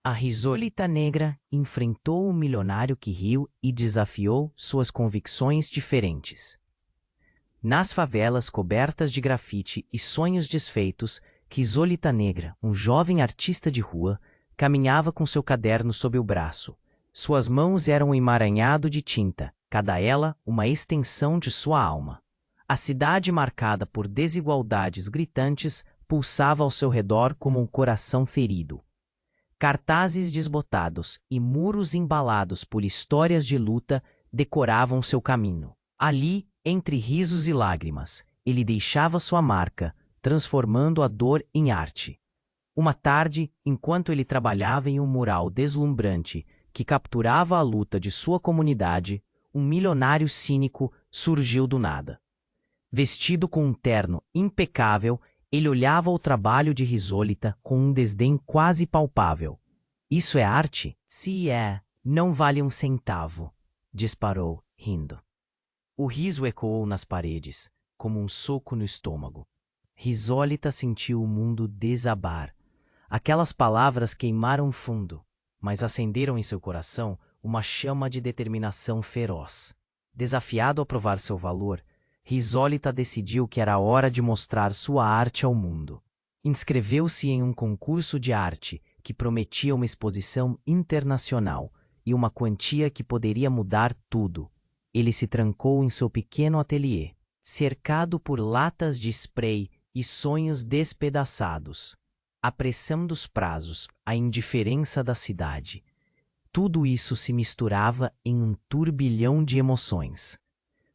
A risolita negra enfrentou o milionário que riu e desafiou suas convicções diferentes. Nas favelas cobertas de grafite e sonhos desfeitos, Risolita Negra, um jovem artista de rua, caminhava com seu caderno sob o braço. Suas mãos eram um emaranhado de tinta, cada ela uma extensão de sua alma. A cidade, marcada por desigualdades gritantes, pulsava ao seu redor como um coração ferido. Cartazes desbotados e muros embalados por histórias de luta decoravam seu caminho. Ali, entre risos e lágrimas, ele deixava sua marca, transformando a dor em arte. Uma tarde, enquanto ele trabalhava em um mural deslumbrante que capturava a luta de sua comunidade, um milionário cínico surgiu do nada. Vestido com um terno impecável, ele olhava o trabalho de Risolita com um desdém quase palpável. Isso é arte? Se é, não vale um centavo, disparou, rindo. O riso ecoou nas paredes, como um soco no estômago. Risolita sentiu o mundo desabar. Aquelas palavras queimaram fundo, mas acenderam em seu coração uma chama de determinação feroz. Desafiado a provar seu valor, Risolita decidiu que era hora de mostrar sua arte ao mundo. Inscreveu-se em um concurso de arte que prometia uma exposição internacional e uma quantia que poderia mudar tudo. Ele se trancou em seu pequeno ateliê, cercado por latas de spray e sonhos despedaçados. A pressão dos prazos, a indiferença da cidade. Tudo isso se misturava em um turbilhão de emoções.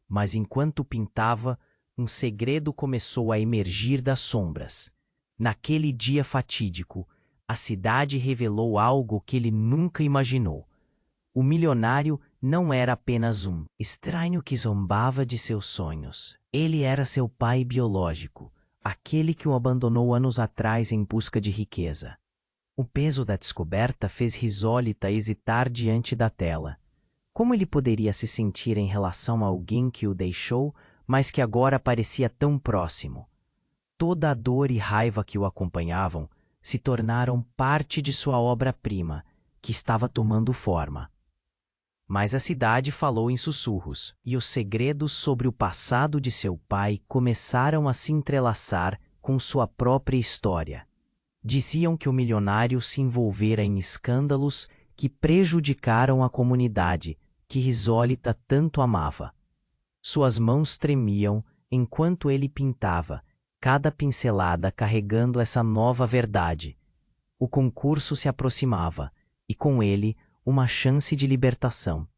Mas enquanto pintava, um segredo começou a emergir das sombras. Naquele dia fatídico, a cidade revelou algo que ele nunca imaginou. O milionário não era apenas um estranho que zombava de seus sonhos. Ele era seu pai biológico, aquele que o abandonou anos atrás em busca de riqueza. O peso da descoberta fez Risolita hesitar diante da tela. Como ele poderia se sentir em relação a alguém que o deixou, mas que agora parecia tão próximo? Toda a dor e raiva que o acompanhavam se tornaram parte de sua obra-prima, que estava tomando forma. Mas a cidade falou em sussurros, e os segredos sobre o passado de seu pai começaram a se entrelaçar com sua própria história. Diziam que o milionário se envolvera em escândalos que prejudicaram a comunidade que Risolita tanto amava. Suas mãos tremiam enquanto ele pintava, cada pincelada carregando essa nova verdade. O concurso se aproximava, e com ele uma chance de libertação.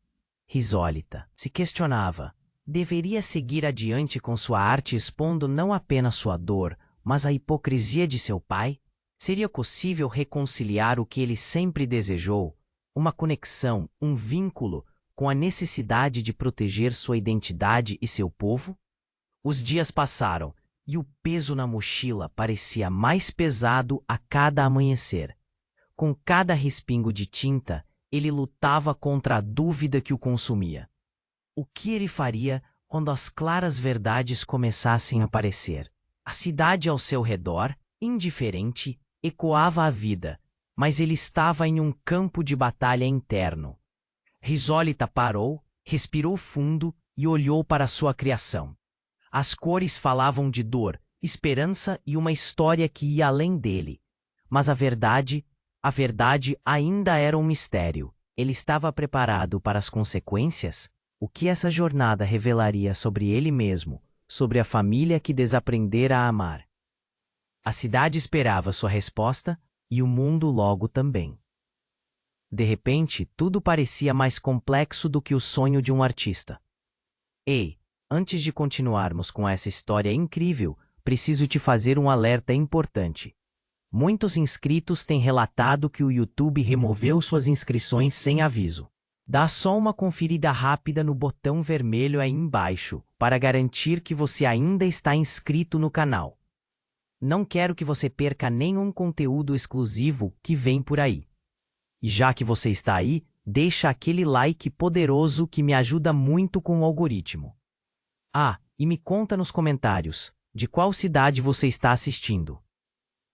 Risolita se questionava. Deveria seguir adiante com sua arte expondo não apenas sua dor, mas a hipocrisia de seu pai? Seria possível reconciliar o que ele sempre desejou? Uma conexão, um vínculo, com a necessidade de proteger sua identidade e seu povo? Os dias passaram, e o peso na mochila parecia mais pesado a cada amanhecer. Com cada respingo de tinta, ele lutava contra a dúvida que o consumia. O que ele faria quando as claras verdades começassem a aparecer? A cidade ao seu redor, indiferente, ecoava a vida, mas ele estava em um campo de batalha interno. Risolita parou, respirou fundo e olhou para sua criação. As cores falavam de dor, esperança e uma história que ia além dele. Mas a verdade ainda era um mistério. Ele estava preparado para as consequências? O que essa jornada revelaria sobre ele mesmo, sobre a família que desaprendera a amar? A cidade esperava sua resposta e o mundo logo também. De repente, tudo parecia mais complexo do que o sonho de um artista. Ei, antes de continuarmos com essa história incrível, preciso te fazer um alerta importante. Muitos inscritos têm relatado que o YouTube removeu suas inscrições sem aviso. Dá só uma conferida rápida no botão vermelho aí embaixo para garantir que você ainda está inscrito no canal. Não quero que você perca nenhum conteúdo exclusivo que vem por aí. E já que você está aí, deixa aquele like poderoso que me ajuda muito com o algoritmo. Ah, e me conta nos comentários, de qual cidade você está assistindo.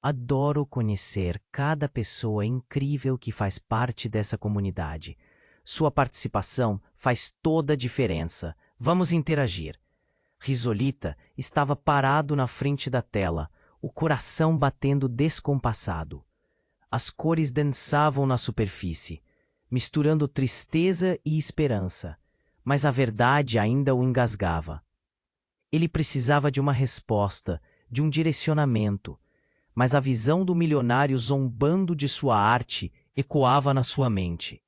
Adoro conhecer cada pessoa incrível que faz parte dessa comunidade. Sua participação faz toda a diferença. Vamos interagir. Risolita estava parado na frente da tela, o coração batendo descompassado. As cores dançavam na superfície, misturando tristeza e esperança, mas a verdade ainda o engasgava. Ele precisava de uma resposta, de um direcionamento, mas a visão do milionário zombando de sua arte ecoava na sua mente.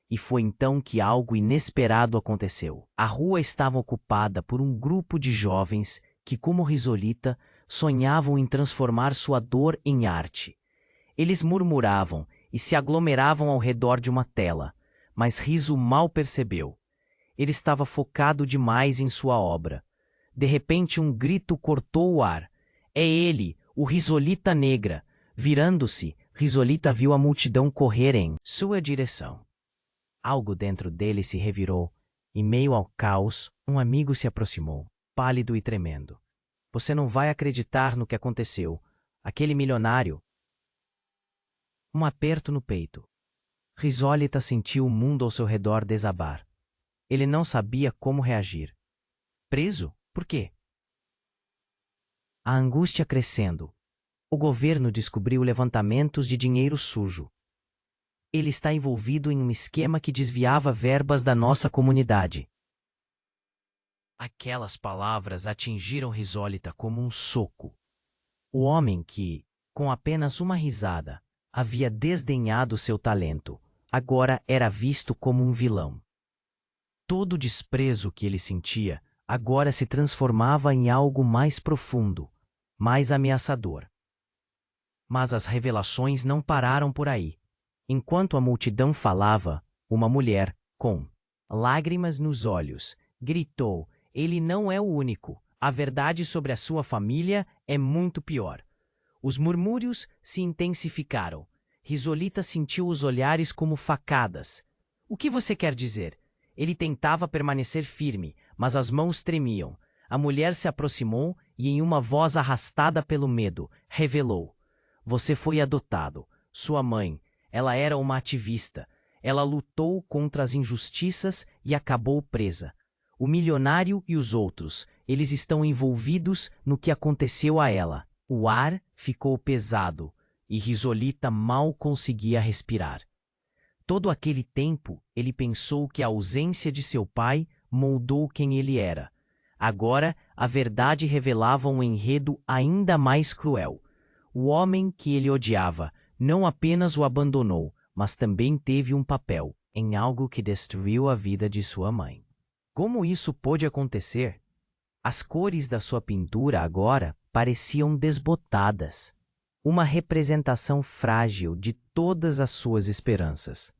E foi então que algo inesperado aconteceu. A rua estava ocupada por um grupo de jovens que, como Risolita, sonhavam em transformar sua dor em arte. Eles murmuravam e se aglomeravam ao redor de uma tela, mas Riso mal percebeu. Ele estava focado demais em sua obra. De repente um grito cortou o ar. É ele, o Risolita Negra. Virando-se, Risolita viu a multidão correr em sua direção. Algo dentro dele se revirou. Em meio ao caos, um amigo se aproximou, pálido e tremendo. Você não vai acreditar no que aconteceu. Aquele milionário... Um aperto no peito. Risolita sentiu o mundo ao seu redor desabar. Ele não sabia como reagir. Preso? Por quê? A angústia crescendo. O governo descobriu levantamentos de dinheiro sujo. Ele está envolvido em um esquema que desviava verbas da nossa comunidade. Aquelas palavras atingiram Risolita como um soco. O homem que, com apenas uma risada, havia desdenhado seu talento, agora era visto como um vilão. Todo o desprezo que ele sentia agora se transformava em algo mais profundo, mais ameaçador. Mas as revelações não pararam por aí. Enquanto a multidão falava, uma mulher, com lágrimas nos olhos, gritou: ele não é o único. A verdade sobre a sua família é muito pior. Os murmúrios se intensificaram. Risolita sentiu os olhares como facadas. O que você quer dizer? Ele tentava permanecer firme, mas as mãos tremiam. A mulher se aproximou e, em uma voz arrastada pelo medo, revelou: você foi adotado. Sua mãe, ela era uma ativista. Ela lutou contra as injustiças e acabou presa. O milionário e os outros, eles estão envolvidos no que aconteceu a ela. O ar ficou pesado e Risolita mal conseguia respirar. Todo aquele tempo, ele pensou que a ausência de seu pai moldou quem ele era. Agora, a verdade revelava um enredo ainda mais cruel. O homem que ele odiava não apenas o abandonou, mas também teve um papel em algo que destruiu a vida de sua mãe. Como isso pôde acontecer? As cores da sua pintura agora pareciam desbotadas, uma representação frágil de todas as suas esperanças.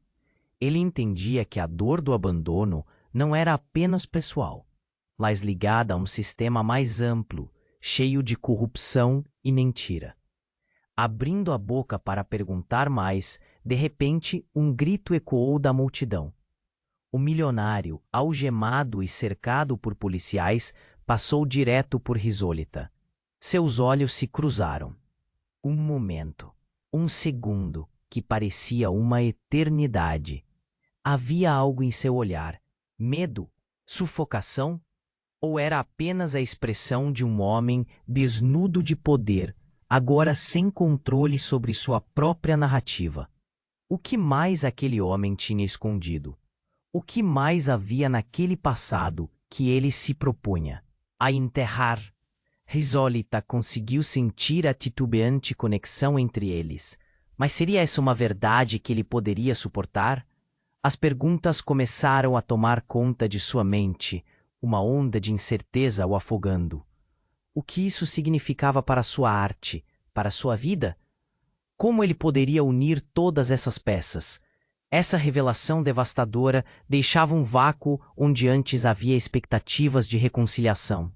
Ele entendia que a dor do abandono não era apenas pessoal, mas ligada a um sistema mais amplo, cheio de corrupção e mentira. Abrindo a boca para perguntar mais, de repente um grito ecoou da multidão. O milionário, algemado e cercado por policiais, passou direto por Risolita. Seus olhos se cruzaram. Um momento, um segundo, que parecia uma eternidade. Havia algo em seu olhar. Medo? Sufocação? Ou era apenas a expressão de um homem desnudo de poder, agora sem controle sobre sua própria narrativa? O que mais aquele homem tinha escondido? O que mais havia naquele passado que ele se propunha a enterrar? Risolita conseguiu sentir a titubeante conexão entre eles. Mas seria essa uma verdade que ele poderia suportar? As perguntas começaram a tomar conta de sua mente, uma onda de incerteza o afogando. O que isso significava para sua arte, para sua vida? Como ele poderia unir todas essas peças? Essa revelação devastadora deixava um vácuo onde antes havia expectativas de reconciliação.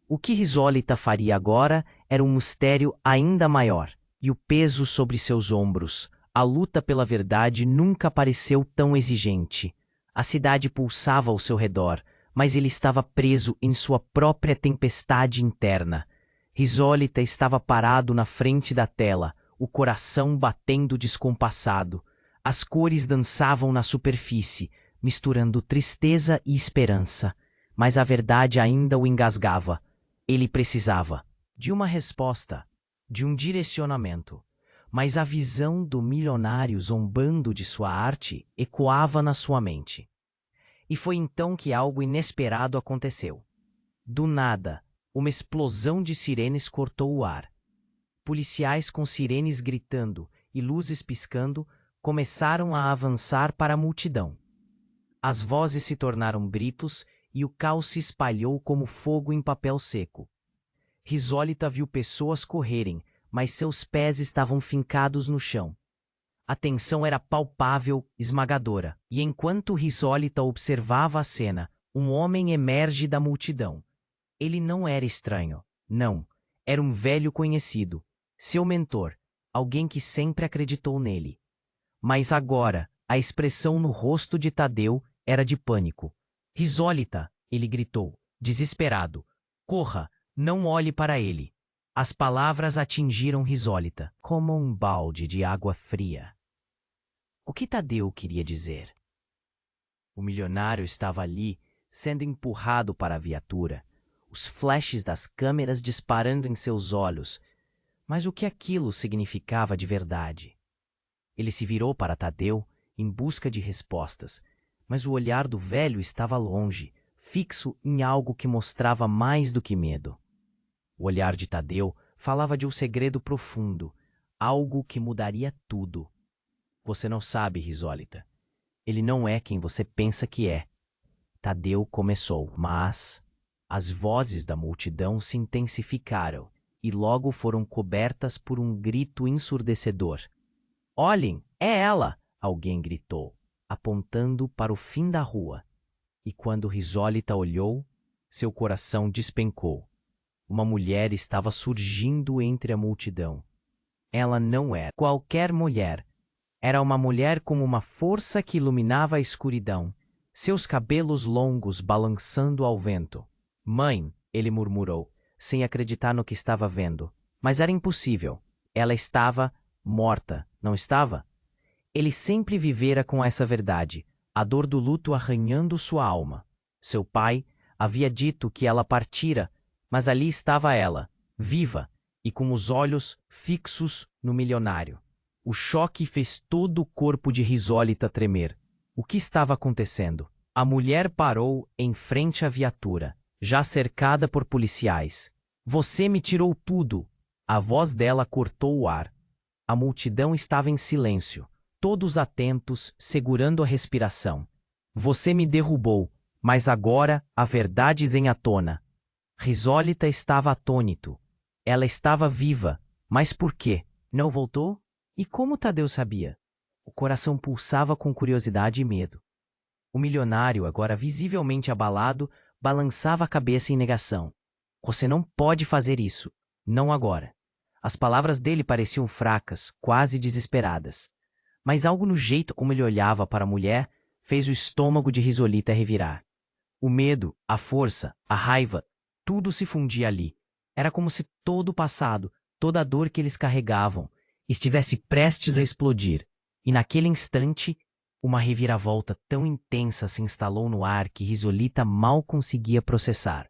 O que Risolita faria agora era um mistério ainda maior, e o peso sobre seus ombros. A luta pela verdade nunca pareceu tão exigente. A cidade pulsava ao seu redor, mas ele estava preso em sua própria tempestade interna. Risólita estava parado na frente da tela, o coração batendo descompassado. As cores dançavam na superfície, misturando tristeza e esperança. Mas a verdade ainda o engasgava. Ele precisava de uma resposta, de um direcionamento. Mas a visão do milionário zombando de sua arte ecoava na sua mente. E foi então que algo inesperado aconteceu. Do nada, uma explosão de sirenes cortou o ar. Policiais com sirenes gritando e luzes piscando começaram a avançar para a multidão. As vozes se tornaram gritos e o caos se espalhou como fogo em papel seco. Risólita viu pessoas correrem, mas seus pés estavam fincados no chão. A tensão era palpável, esmagadora, e enquanto Risólita observava a cena, um homem emerge da multidão. Ele não era estranho, não. Era um velho conhecido, seu mentor, alguém que sempre acreditou nele. Mas agora, a expressão no rosto de Tadeu era de pânico. Risólita, ele gritou, desesperado. Corra, não olhe para ele. As palavras atingiram Risólita, como um balde de água fria. O que Tadeu queria dizer? O milionário estava ali, sendo empurrado para a viatura, os flashes das câmeras disparando em seus olhos. Mas o que aquilo significava de verdade? Ele se virou para Tadeu em busca de respostas, mas o olhar do velho estava longe, fixo em algo que mostrava mais do que medo. O olhar de Tadeu falava de um segredo profundo, algo que mudaria tudo. Você não sabe, Risólita. Ele não é quem você pensa que é. Tadeu começou, mas as vozes da multidão se intensificaram e logo foram cobertas por um grito ensurdecedor. Olhem, é ela! Alguém gritou, apontando para o fim da rua. E quando Risólita olhou, seu coração despencou. Uma mulher estava surgindo entre a multidão. Ela não era qualquer mulher. Era uma mulher com uma força que iluminava a escuridão, seus cabelos longos balançando ao vento. Mãe, ele murmurou, sem acreditar no que estava vendo. Mas era impossível. Ela estava morta, não estava? Ele sempre vivera com essa verdade, a dor do luto arranhando sua alma. Seu pai havia dito que ela partira, mas ali estava ela, viva, e com os olhos fixos no milionário. O choque fez todo o corpo de Risólita tremer. O que estava acontecendo? A mulher parou em frente à viatura, já cercada por policiais. Você me tirou tudo! A voz dela cortou o ar. A multidão estava em silêncio, todos atentos, segurando a respiração. Você me derrubou, mas agora a verdade vem à tona. Risólita estava atônito. Ela estava viva, mas por quê? Não voltou? E como Tadeu sabia? O coração pulsava com curiosidade e medo. O milionário, agora visivelmente abalado, balançava a cabeça em negação. Você não pode fazer isso. Não agora. As palavras dele pareciam fracas, quase desesperadas. Mas algo no jeito como ele olhava para a mulher fez o estômago de Risólita revirar. O medo, a força, a raiva, tudo se fundia ali. Era como se todo o passado, toda a dor que eles carregavam, estivesse prestes a explodir. E naquele instante, uma reviravolta tão intensa se instalou no ar que Risólita mal conseguia processar.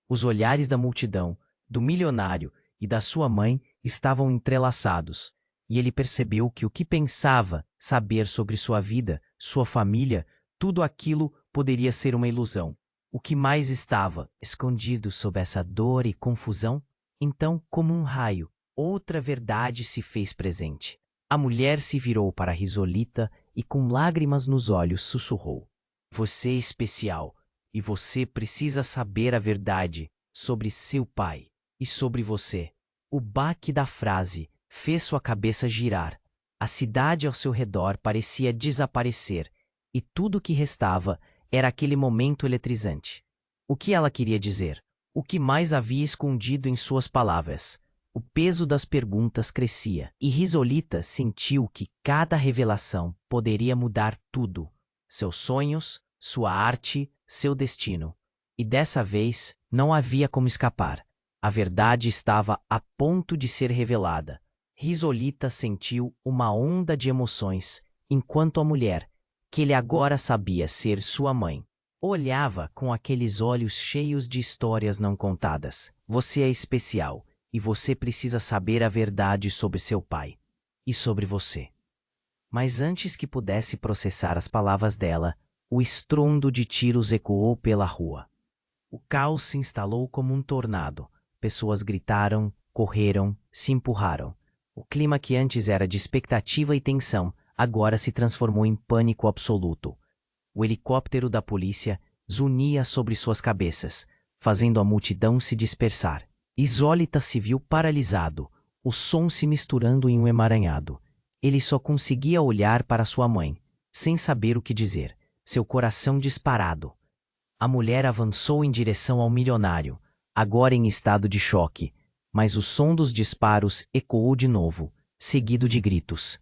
Os olhares da multidão, do milionário e da sua mãe estavam entrelaçados, e ele percebeu que o que pensava saber sobre sua vida, sua família, tudo aquilo poderia ser uma ilusão. O que mais estava escondido sob essa dor e confusão? Então, como um raio, outra verdade se fez presente. A mulher se virou para Risólita e com lágrimas nos olhos sussurrou. Você é especial e você precisa saber a verdade sobre seu pai e sobre você. O baque da frase fez sua cabeça girar. A cidade ao seu redor parecia desaparecer e tudo o que restava era aquele momento eletrizante. O que ela queria dizer? O que mais havia escondido em suas palavras? O peso das perguntas crescia, e Risólita sentiu que cada revelação poderia mudar tudo. Seus sonhos, sua arte, seu destino. E dessa vez, não havia como escapar. A verdade estava a ponto de ser revelada. Risolita sentiu uma onda de emoções, enquanto a mulher, que ele agora sabia ser sua mãe, olhava com aqueles olhos cheios de histórias não contadas. Você é especial, e você precisa saber a verdade sobre seu pai. E sobre você. Mas antes que pudesse processar as palavras dela, o estrondo de tiros ecoou pela rua. O caos se instalou como um tornado. Pessoas gritaram, correram, se empurraram. O clima que antes era de expectativa e tensão, agora se transformou em pânico absoluto. O helicóptero da polícia zunia sobre suas cabeças, fazendo a multidão se dispersar. Hipólita se viu paralisado, o som se misturando em um emaranhado. Ele só conseguia olhar para sua mãe, sem saber o que dizer, seu coração disparado. A mulher avançou em direção ao milionário, agora em estado de choque, mas o som dos disparos ecoou de novo, seguido de gritos.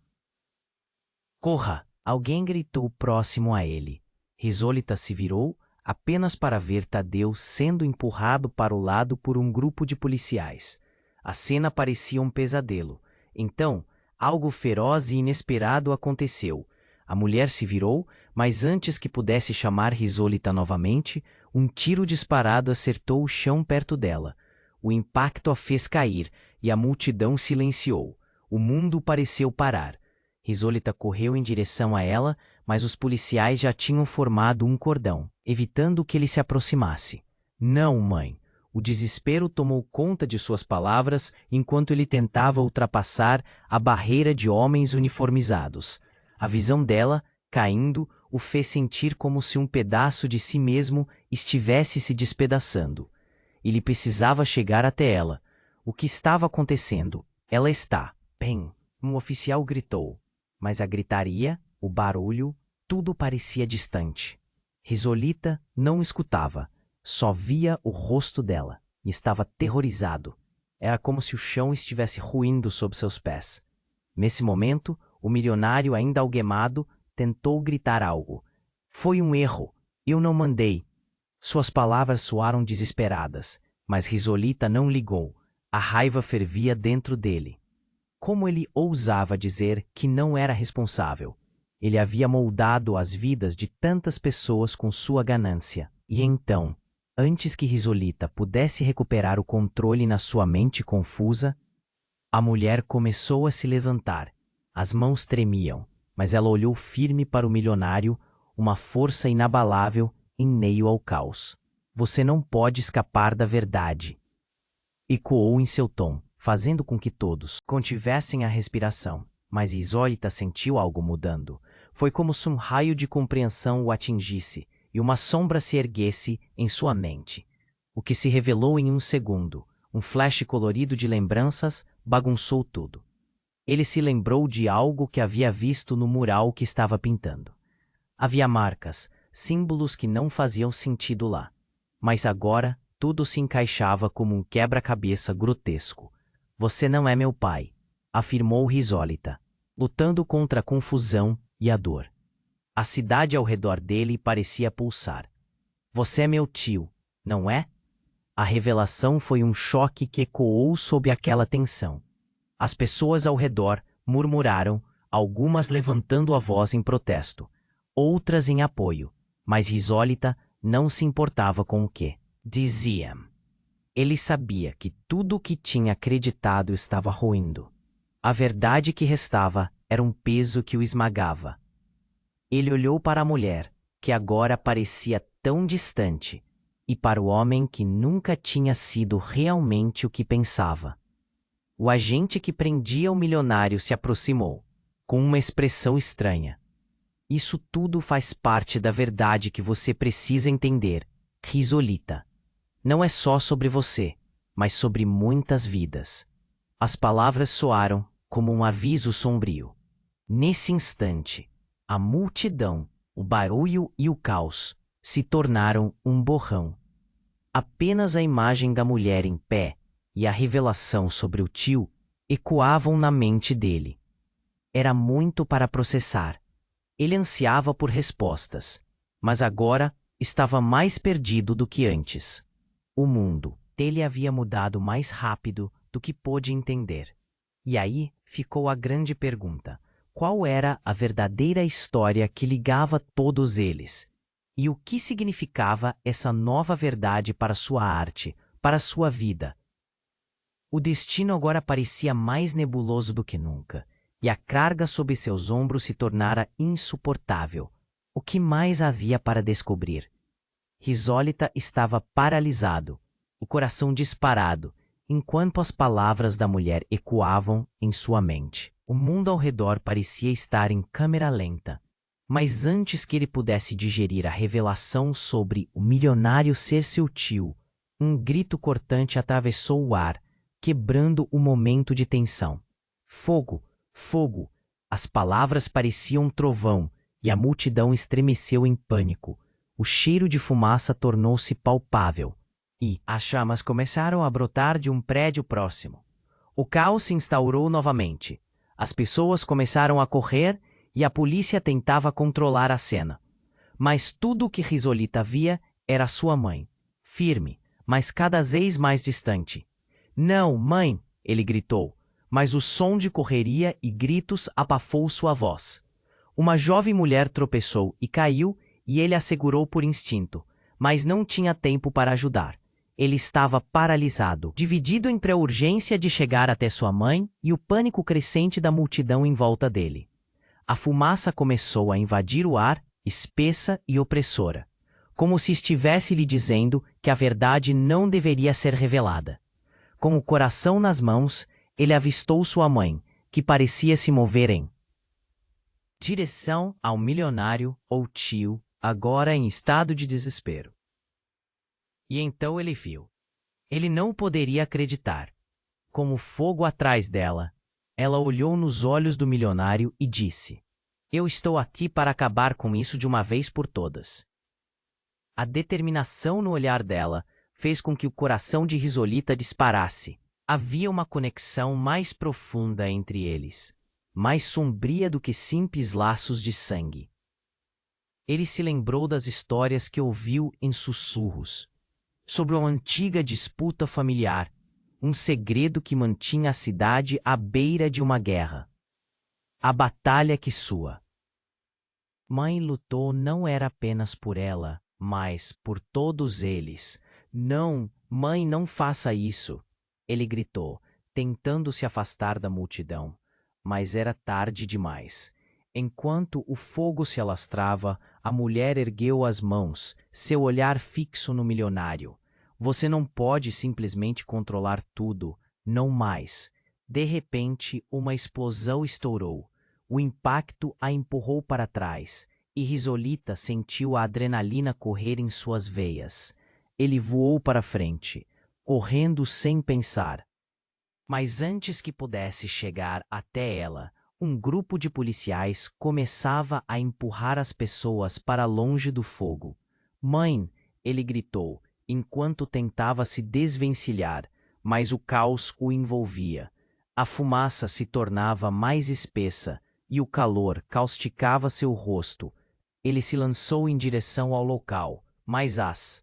Corra! Alguém gritou próximo a ele. Hipólita se virou, apenas para ver Tadeu sendo empurrado para o lado por um grupo de policiais. A cena parecia um pesadelo. Então, algo feroz e inesperado aconteceu. A mulher se virou, mas antes que pudesse chamar Hipólita novamente, um tiro disparado acertou o chão perto dela. O impacto a fez cair, e a multidão silenciou. O mundo pareceu parar. Hipólita correu em direção a ela, mas os policiais já tinham formado um cordão, evitando que ele se aproximasse. Não, mãe. O desespero tomou conta de suas palavras enquanto ele tentava ultrapassar a barreira de homens uniformizados. A visão dela, caindo, o fez sentir como se um pedaço de si mesmo estivesse se despedaçando. Ele precisava chegar até ela. O que estava acontecendo? Ela está bem. Um oficial gritou. Mas a gritaria, o barulho, tudo parecia distante. Hipólita não escutava, só via o rosto dela e estava aterrorizado. Era como se o chão estivesse ruindo sob seus pés. Nesse momento, o milionário, ainda algemado, tentou gritar algo. Foi um erro. Eu não mandei. Suas palavras soaram desesperadas, mas Hipólita não ligou. A raiva fervia dentro dele. Como ele ousava dizer que não era responsável? Ele havia moldado as vidas de tantas pessoas com sua ganância. E então, antes que Hipólita pudesse recuperar o controle na sua mente confusa, a mulher começou a se levantar. As mãos tremiam, mas ela olhou firme para o milionário, uma força inabalável em meio ao caos. Você não pode escapar da verdade. Ecoou em seu tom, fazendo com que todos contivessem a respiração. Mas Hipólita sentiu algo mudando. Foi como se um raio de compreensão o atingisse e uma sombra se erguesse em sua mente. O que se revelou em um segundo, um flash colorido de lembranças, bagunçou tudo. Ele se lembrou de algo que havia visto no mural que estava pintando. Havia marcas, símbolos que não faziam sentido lá. Mas agora tudo se encaixava como um quebra-cabeça grotesco. Você não é meu pai, afirmou Hipólita, lutando contra a confusão e a dor. A cidade ao redor dele parecia pulsar. Você é meu tio, não é? A revelação foi um choque que ecoou sob aquela tensão. As pessoas ao redor murmuraram, algumas levantando a voz em protesto, outras em apoio, mas Hipólita não se importava com o que diziam. Ele sabia que tudo o que tinha acreditado estava ruindo. A verdade que restava era um peso que o esmagava. Ele olhou para a mulher, que agora parecia tão distante, e para o homem que nunca tinha sido realmente o que pensava. O agente que prendia o milionário se aproximou, com uma expressão estranha. Isso tudo faz parte da verdade que você precisa entender, Hipólita. Não é só sobre você, mas sobre muitas vidas. As palavras soaram como um aviso sombrio. Nesse instante, a multidão, o barulho e o caos se tornaram um borrão. Apenas a imagem da mulher em pé e a revelação sobre o tio ecoavam na mente dele. Era muito para processar. Ele ansiava por respostas, mas agora estava mais perdido do que antes. O mundo, Ele havia mudado mais rápido do que pôde entender. E aí ficou a grande pergunta: qual era a verdadeira história que ligava todos eles? E o que significava essa nova verdade para sua arte, para sua vida? O destino agora parecia mais nebuloso do que nunca, e a carga sob seus ombros se tornara insuportável. O que mais havia para descobrir? Hipólita estava paralisado, o coração disparado, enquanto as palavras da mulher ecoavam em sua mente. O mundo ao redor parecia estar em câmera lenta. Mas antes que ele pudesse digerir a revelação sobre o milionário ser seu tio, um grito cortante atravessou o ar, quebrando o momento de tensão. Fogo! Fogo! As palavras pareciam um trovão, e a multidão estremeceu em pânico. O cheiro de fumaça tornou-se palpável, e as chamas começaram a brotar de um prédio próximo. O caos se instaurou novamente. As pessoas começaram a correr e a polícia tentava controlar a cena. Mas tudo o que Hipólita via era sua mãe, firme, mas cada vez mais distante. "Não, mãe!" ele gritou, mas o som de correria e gritos abafou sua voz. Uma jovem mulher tropeçou e caiu, e ele a segurou por instinto, mas não tinha tempo para ajudar. Ele estava paralisado, dividido entre a urgência de chegar até sua mãe e o pânico crescente da multidão em volta dele. A fumaça começou a invadir o ar, espessa e opressora, como se estivesse lhe dizendo que a verdade não deveria ser revelada. Com o coração nas mãos, ele avistou sua mãe, que parecia se mover em direção ao milionário ou tio, agora em estado de desespero. E então ele viu. Ele não poderia acreditar. Como fogo atrás dela, ela olhou nos olhos do milionário e disse: "Eu estou aqui para acabar com isso de uma vez por todas." A determinação no olhar dela fez com que o coração de Hipólita disparasse. Havia uma conexão mais profunda entre eles, mais sombria do que simples laços de sangue. Ele se lembrou das histórias que ouviu em sussurros, sobre uma antiga disputa familiar, um segredo que mantinha a cidade à beira de uma guerra. A batalha que sua mãe lutou não era apenas por ela, mas por todos eles. "Não, mãe, não faça isso!" ele gritou, tentando se afastar da multidão. Mas era tarde demais. Enquanto o fogo se alastrava, a mulher ergueu as mãos, seu olhar fixo no milionário. "Você não pode simplesmente controlar tudo, não mais." De repente, uma explosão estourou. O impacto a empurrou para trás, e Hipólita sentiu a adrenalina correr em suas veias. Ele voou para frente, correndo sem pensar. Mas antes que pudesse chegar até ela, um grupo de policiais começava a empurrar as pessoas para longe do fogo. "Mãe!" ele gritou, enquanto tentava se desvencilhar, mas o caos o envolvia. A fumaça se tornava mais espessa e o calor causticava seu rosto. Ele se lançou em direção ao local, mas as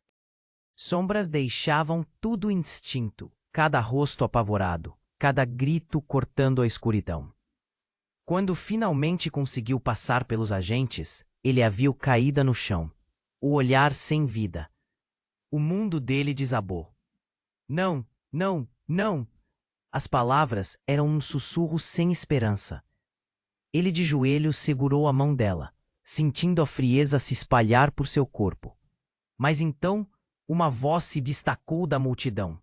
sombras deixavam tudo indistinto, cada rosto apavorado, cada grito cortando a escuridão. Quando finalmente conseguiu passar pelos agentes, ele a viu caída no chão, o olhar sem vida. O mundo dele desabou. "Não, não, não!" As palavras eram um sussurro sem esperança. Ele de joelhos segurou a mão dela, sentindo a frieza se espalhar por seu corpo. Mas então, uma voz se destacou da multidão.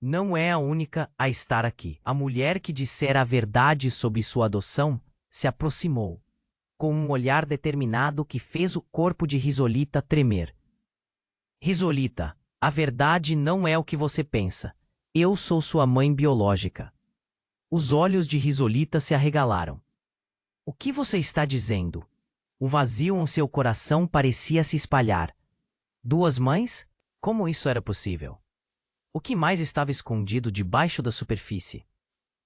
Não é a única a estar aqui. A mulher que dissera a verdade sobre sua adoção se aproximou, com um olhar determinado que fez o corpo de Hipólita tremer. "Hipólita, a verdade não é o que você pensa. Eu sou sua mãe biológica." Os olhos de Hipólita se arregalaram. "O que você está dizendo?" O vazio em seu coração parecia se espalhar. "Duas mães? Como isso era possível? O que mais estava escondido debaixo da superfície?"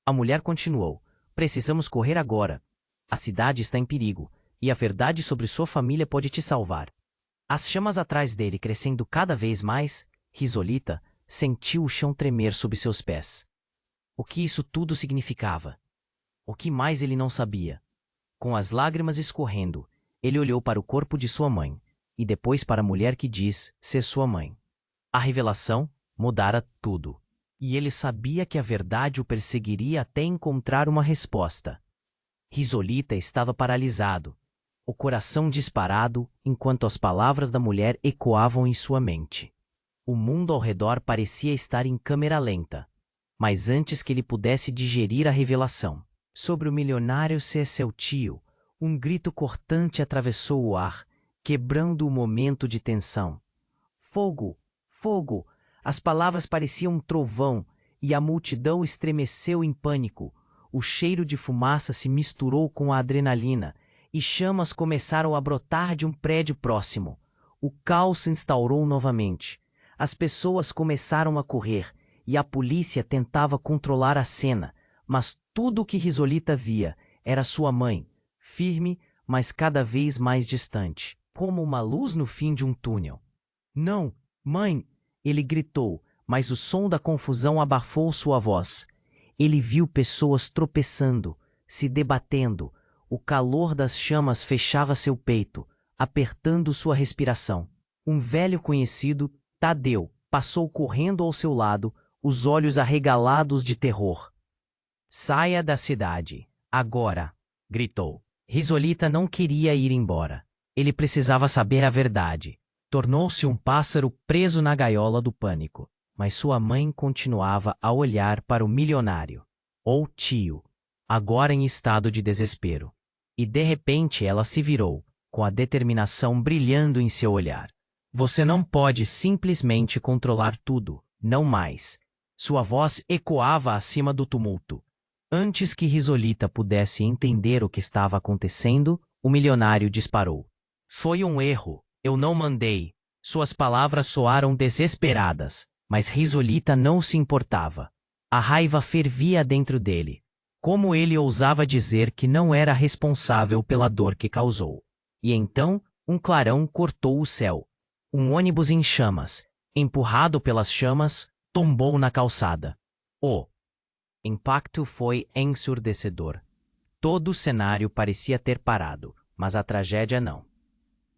A mulher continuou: "Precisamos correr agora. A cidade está em perigo, e a verdade sobre sua família pode te salvar." As chamas atrás dele crescendo cada vez mais, Hipólita, sentiu o chão tremer sob seus pés. O que isso tudo significava? O que mais ele não sabia? Com as lágrimas escorrendo, ele olhou para o corpo de sua mãe, e depois para a mulher que diz ser sua mãe. A revelação mudara tudo, e ele sabia que a verdade o perseguiria até encontrar uma resposta. Risolita estava paralisado, o coração disparado enquanto as palavras da mulher ecoavam em sua mente. O mundo ao redor parecia estar em câmera lenta, mas antes que ele pudesse digerir a revelação sobre o milionário ser seu tio, um grito cortante atravessou o ar, quebrando o momento de tensão. Fogo! Fogo! As palavras pareciam um trovão e a multidão estremeceu em pânico. O cheiro de fumaça se misturou com a adrenalina e chamas começaram a brotar de um prédio próximo. O caos se instaurou novamente. As pessoas começaram a correr e a polícia tentava controlar a cena, mas tudo o que Risolita via era sua mãe, firme, mas cada vez mais distante, como uma luz no fim de um túnel. Não, mãe! Ele gritou, mas o som da confusão abafou sua voz. Ele viu pessoas tropeçando, se debatendo. O calor das chamas fechava seu peito, apertando sua respiração. Um velho conhecido, Tadeu, passou correndo ao seu lado, os olhos arregalados de terror. Saia da cidade, agora! Gritou. Risolita não queria ir embora. Ele precisava saber a verdade. Tornou-se um pássaro preso na gaiola do pânico, mas sua mãe continuava a olhar para o milionário, ou tio, agora em estado de desespero. E de repente ela se virou, com a determinação brilhando em seu olhar. Você não pode simplesmente controlar tudo, não mais. Sua voz ecoava acima do tumulto. Antes que Risolita pudesse entender o que estava acontecendo, o milionário disparou. Foi um erro. Eu não mandei. Suas palavras soaram desesperadas, mas Risolita não se importava. A raiva fervia dentro dele. Como ele ousava dizer que não era responsável pela dor que causou? E então, um clarão cortou o céu. Um ônibus em chamas, empurrado pelas chamas, tombou na calçada. O impacto foi ensurdecedor. Todo o cenário parecia ter parado, mas a tragédia não.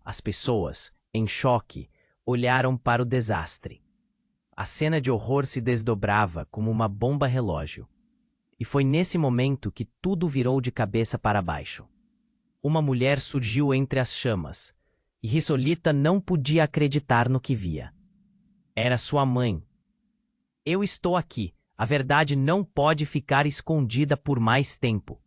As pessoas, em choque, olharam para o desastre. A cena de horror se desdobrava como uma bomba-relógio. E foi nesse momento que tudo virou de cabeça para baixo. Uma mulher surgiu entre as chamas, e Risolita não podia acreditar no que via. Era sua mãe. Eu estou aqui. A verdade não pode ficar escondida por mais tempo,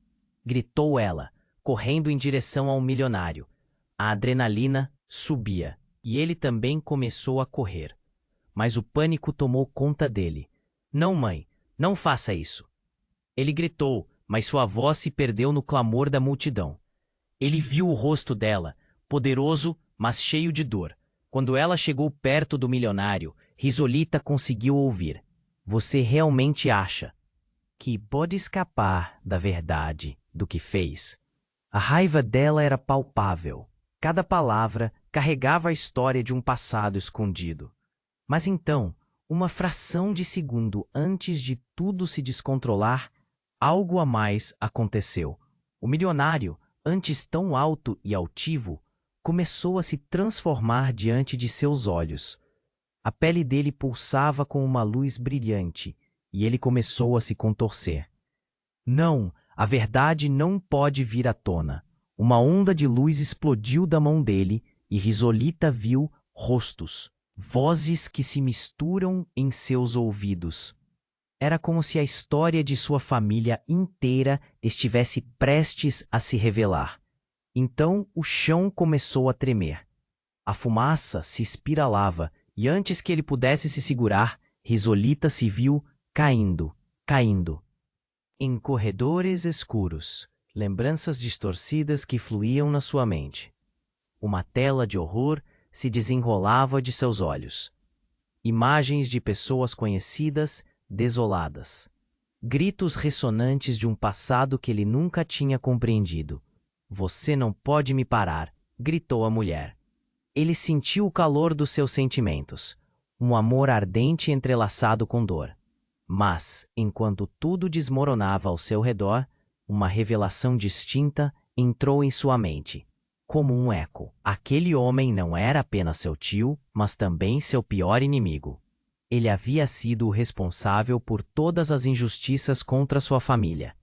gritou ela, correndo em direção ao milionário. A adrenalina subia, e ele também começou a correr. Mas o pânico tomou conta dele. Não, mãe, não faça isso. Ele gritou, mas sua voz se perdeu no clamor da multidão. Ele viu o rosto dela, poderoso, mas cheio de dor. Quando ela chegou perto do milionário, Risolita conseguiu ouvir. Você realmente acha que pode escapar da verdade do que fez? A raiva dela era palpável. Cada palavra carregava a história de um passado escondido. Mas então, uma fração de segundo antes de tudo se descontrolar, algo a mais aconteceu. O milionário, antes tão alto e altivo, começou a se transformar diante de seus olhos. A pele dele pulsava com uma luz brilhante, e ele começou a se contorcer. Não, a verdade não pode vir à tona. Uma onda de luz explodiu da mão dele, e Risolita viu rostos, vozes que se misturam em seus ouvidos. Era como se a história de sua família inteira estivesse prestes a se revelar. Então o chão começou a tremer. A fumaça se espiralava, e antes que ele pudesse se segurar, Risolita se viu caindo, caindo. Em corredores escuros, lembranças distorcidas que fluíam na sua mente. Uma tela de horror se desenrolava de seus olhos. Imagens de pessoas conhecidas, desoladas. Gritos ressonantes de um passado que ele nunca tinha compreendido. Você não pode me parar, gritou a mulher. Ele sentiu o calor dos seus sentimentos. um amor ardente entrelaçado com dor. Mas, enquanto tudo desmoronava ao seu redor, uma revelação distinta entrou em sua mente. Como um eco, aquele homem não era apenas seu tio, mas também seu pior inimigo. Ele havia sido o responsável por todas as injustiças contra sua família.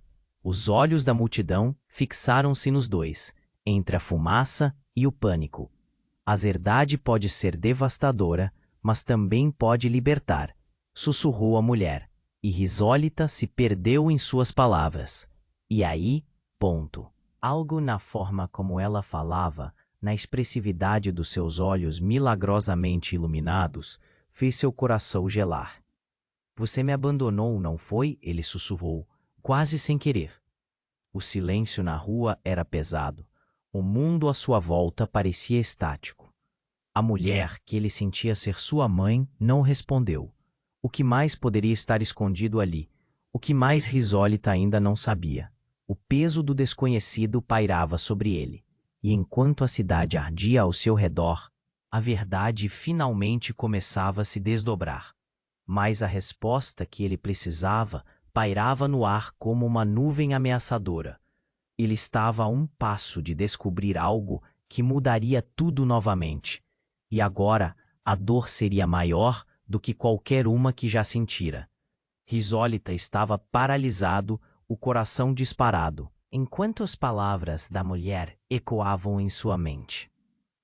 Os olhos da multidão fixaram-se nos dois, entre a fumaça e o pânico. A verdade pode ser devastadora, mas também pode libertar, sussurrou a mulher, e Hipólita se perdeu em suas palavras. E aí, ponto. Algo na forma como ela falava, na expressividade dos seus olhos milagrosamente iluminados, fez seu coração gelar. Você me abandonou, não foi? Ele sussurrou, quase sem querer. O silêncio na rua era pesado. O mundo à sua volta parecia estático. A mulher, que ele sentia ser sua mãe, não respondeu. O que mais poderia estar escondido ali? O que mais Hipólita ainda não sabia? O peso do desconhecido pairava sobre ele. E enquanto a cidade ardia ao seu redor, a verdade finalmente começava a se desdobrar. Mas a resposta que ele precisava pairava no ar como uma nuvem ameaçadora. Ele estava a um passo de descobrir algo que mudaria tudo novamente. E agora a dor seria maior do que qualquer uma que já sentira. Hipólita estava paralisado, o coração disparado, enquanto as palavras da mulher ecoavam em sua mente.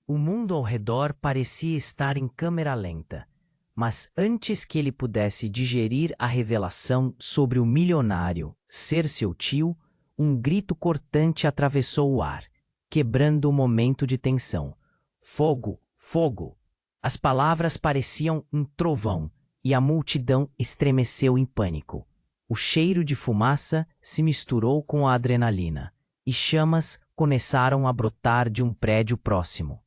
O mundo ao redor parecia estar em câmera lenta, mas antes que ele pudesse digerir a revelação sobre o milionário ser seu tio, um grito cortante atravessou o ar, quebrando o momento de tensão. Fogo! Fogo! As palavras pareciam um trovão, e a multidão estremeceu em pânico. O cheiro de fumaça se misturou com a adrenalina, e chamas começaram a brotar de um prédio próximo.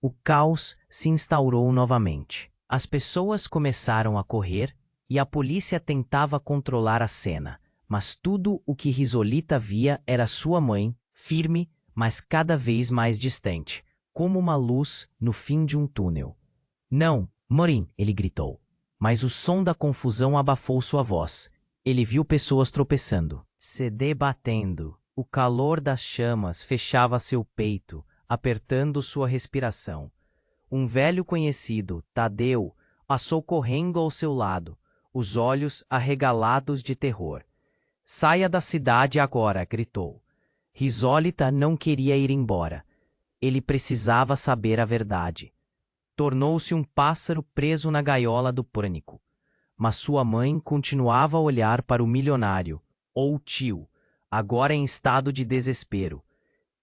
O caos se instaurou novamente. As pessoas começaram a correr, e a polícia tentava controlar a cena, mas tudo o que Hipólita via era sua mãe, firme, mas cada vez mais distante, como uma luz no fim de um túnel. Não, Morim, ele gritou. Mas o som da confusão abafou sua voz. Ele viu pessoas tropeçando, se debatendo. O calor das chamas fechava seu peito, apertando sua respiração. Um velho conhecido, Tadeu, passou correndo ao seu lado, os olhos arregalados de terror. Saia da cidade agora, gritou. Hipólita não queria ir embora. Ele precisava saber a verdade. Tornou-se um pássaro preso na gaiola do pânico. Mas sua mãe continuava a olhar para o milionário, ou tio, agora em estado de desespero.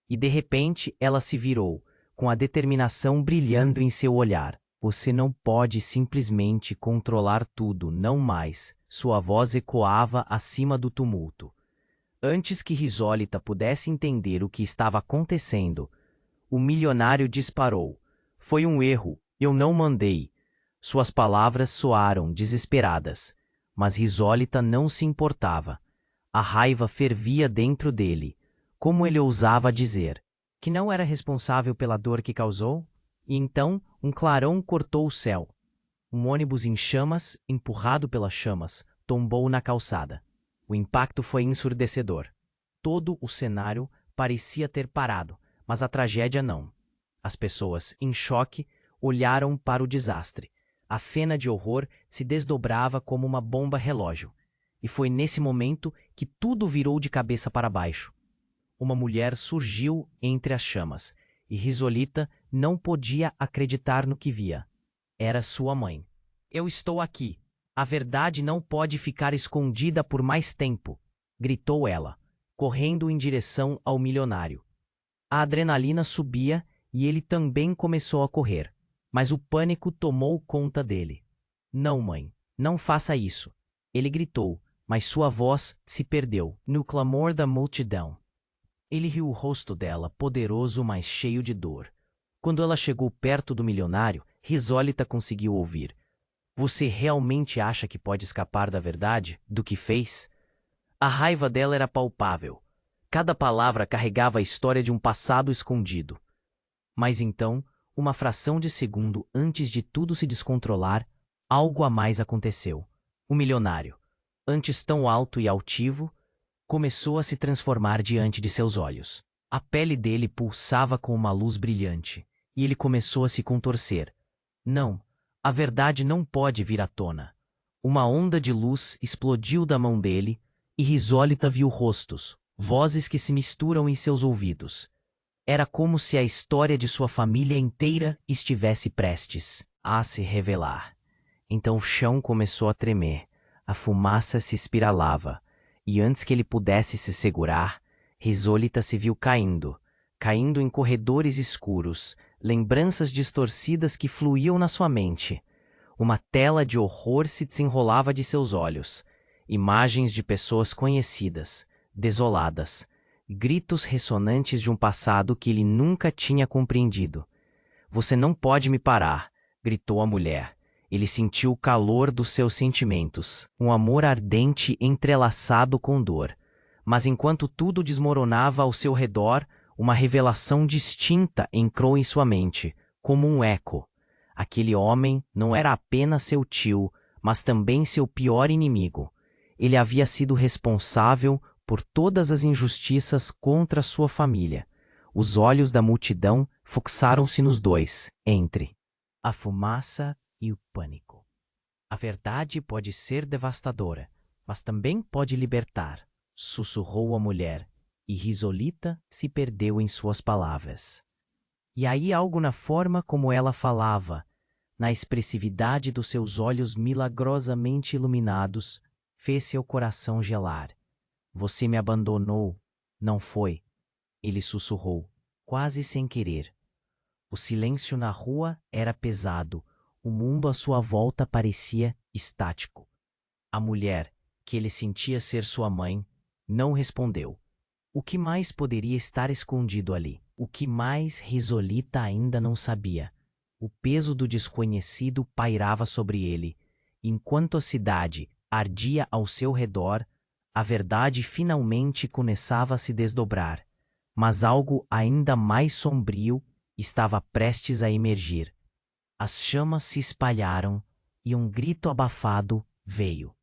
E de repente ela se virou, com a determinação brilhando em seu olhar. Você não pode simplesmente controlar tudo, não mais. Sua voz ecoava acima do tumulto. Antes que Hipólita pudesse entender o que estava acontecendo, o milionário disparou. Foi um erro, eu não mandei. Suas palavras soaram desesperadas, mas Hipólita não se importava. A raiva fervia dentro dele. Como ele ousava dizer? Que não era responsável pela dor que causou? E então um clarão cortou o céu. Um ônibus em chamas, empurrado pelas chamas, tombou na calçada. O impacto foi ensurdecedor. Todo o cenário parecia ter parado, mas a tragédia não. As pessoas, em choque, olharam para o desastre. A cena de horror se desdobrava como uma bomba relógio. E foi nesse momento que tudo virou de cabeça para baixo. Uma mulher surgiu entre as chamas, e Hipólita não podia acreditar no que via. Era sua mãe. Eu estou aqui. A verdade não pode ficar escondida por mais tempo, gritou ela, correndo em direção ao milionário. A adrenalina subia e ele também começou a correr, mas o pânico tomou conta dele. Não, mãe, não faça isso, ele gritou, mas sua voz se perdeu no clamor da multidão. Ele riu o rosto dela, poderoso, mas cheio de dor. Quando ela chegou perto do milionário, Hipólita conseguiu ouvir. Você realmente acha que pode escapar da verdade, do que fez? A raiva dela era palpável. Cada palavra carregava a história de um passado escondido. Mas então, uma fração de segundo antes de tudo se descontrolar, algo a mais aconteceu. O milionário, antes tão alto e altivo, começou a se transformar diante de seus olhos. A pele dele pulsava com uma luz brilhante, e ele começou a se contorcer. Não, a verdade não pode vir à tona. Uma onda de luz explodiu da mão dele, e Hipólita viu rostos, vozes que se misturam em seus ouvidos. Era como se a história de sua família inteira estivesse prestes a se revelar. Então o chão começou a tremer, a fumaça se espiralava, e antes que ele pudesse se segurar, Hipólita se viu caindo em corredores escuros, lembranças distorcidas que fluíam na sua mente. Uma tela de horror se desenrolava de seus olhos, imagens de pessoas conhecidas, desoladas, gritos ressonantes de um passado que ele nunca tinha compreendido. "Você não pode me parar", gritou a mulher. Ele sentiu o calor dos seus sentimentos, um amor ardente entrelaçado com dor. Mas enquanto tudo desmoronava ao seu redor, uma revelação distinta entrou em sua mente, como um eco. Aquele homem não era apenas seu tio, mas também seu pior inimigo. Ele havia sido responsável por todas as injustiças contra sua família. Os olhos da multidão fixaram-se nos dois, entre a fumaça e o pânico. A verdade pode ser devastadora, mas também pode libertar, sussurrou a mulher, e Hipólita se perdeu em suas palavras. E aí algo na forma como ela falava, na expressividade dos seus olhos milagrosamente iluminados, fez seu coração gelar. "Você me abandonou, não foi?" ele sussurrou, quase sem querer. O silêncio na rua era pesado, o mundo à sua volta parecia estático. A mulher, que ele sentia ser sua mãe, não respondeu. O que mais poderia estar escondido ali? O que mais Hipólita ainda não sabia? O peso do desconhecido pairava sobre ele. Enquanto a cidade ardia ao seu redor, a verdade finalmente começava a se desdobrar. Mas algo ainda mais sombrio estava prestes a emergir. As chamas se espalharam e um grito abafado veio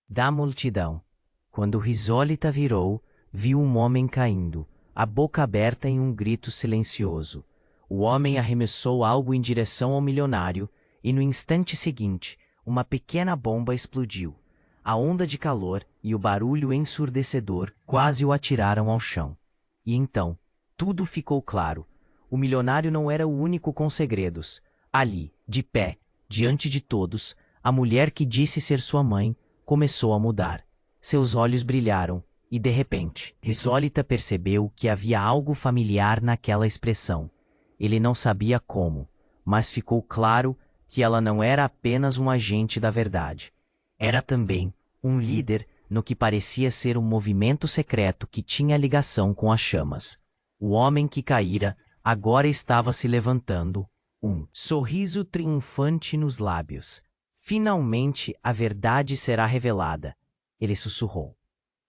da multidão. Quando Hipólita virou, viu um homem caindo, a boca aberta em um grito silencioso. O homem arremessou algo em direção ao milionário e no instante seguinte, uma pequena bomba explodiu. A onda de calor e o barulho ensurdecedor quase o atiraram ao chão. E então, tudo ficou claro. O milionário não era o único com segredos. Ali, de pé, diante de todos, a mulher que disse ser sua mãe começou a mudar. Seus olhos brilharam e, de repente, Hipólita percebeu que havia algo familiar naquela expressão. Ele não sabia como, mas ficou claro que ela não era apenas um agente da verdade. Era também um líder no que parecia ser um movimento secreto que tinha ligação com as chamas. O homem que caíra agora estava se levantando, um sorriso triunfante nos lábios. "Finalmente a verdade será revelada", ele sussurrou.